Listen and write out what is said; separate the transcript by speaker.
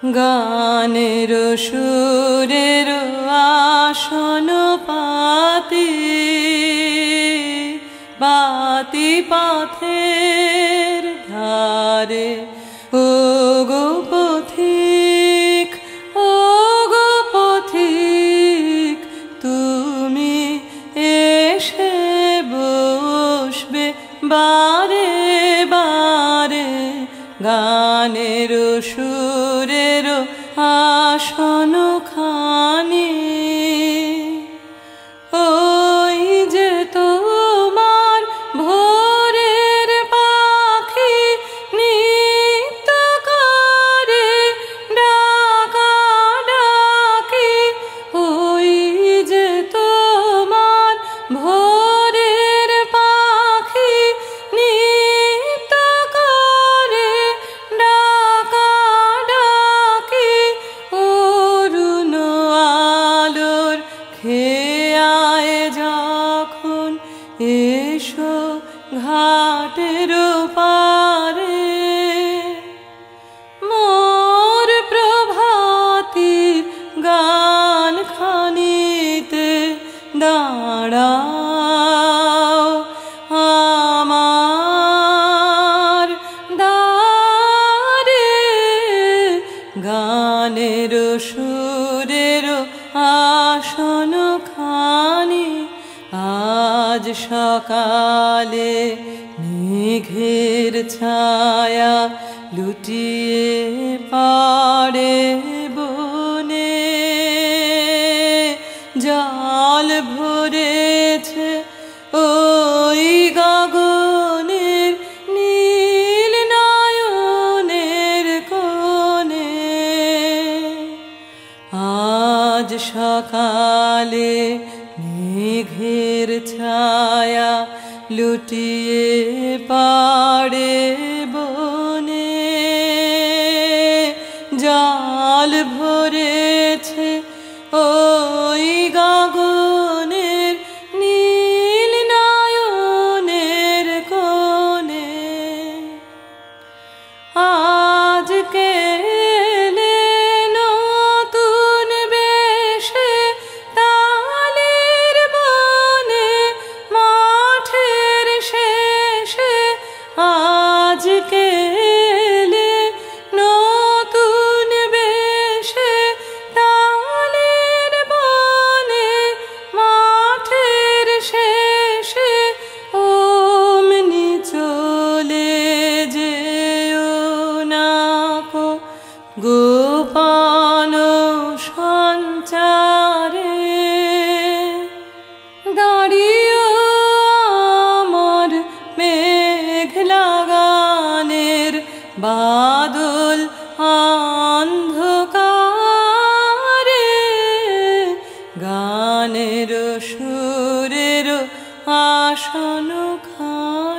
Speaker 1: গানের সুরের আসন পাতি বাতি পথের ধারে ও গো পথিক, ও গো পথিক, তুমি এসে বসবে বারে বারে গানের সুরের আসন খানি। ওই যে তোমার ভোরের পাখি নিত্য করে ডাকা ডাকি, ওই যে তোমার ভোরের পাখি নিত্য করে ডাকা ডাকি, অরুণ আলোর খেয়ায় যখন এসো ঘাটের পারে, মোর প্রভাতীর গান খানিতে দাঁড়াও আমার দ্বারে। গানের সুরের আসন খানি আজ সকালে মেঘের ছায়া লুটিয়ে পড়ে বনে, জল ভরেছে ওই গগনের নীল নয়নের কোণে। আজ সকালে মেঘের ছায়া লুটিয়ে পড়ে বনে, জল ভরেছে ওই গগনের নীল নয়নের কোণে। আজকে এলে নতুন বেশে তালের বনে মাঠের শেষে, আজকে এলে নতুন বেশে তালের বনে মাঠের শেষে, অমনি চলে যেও না কো গোপন সঞ্চারে। দাঁড়িয়ে আমার মেঘলা গানের বাদল অন্ধকারে, গানের সুরের আসন খানি।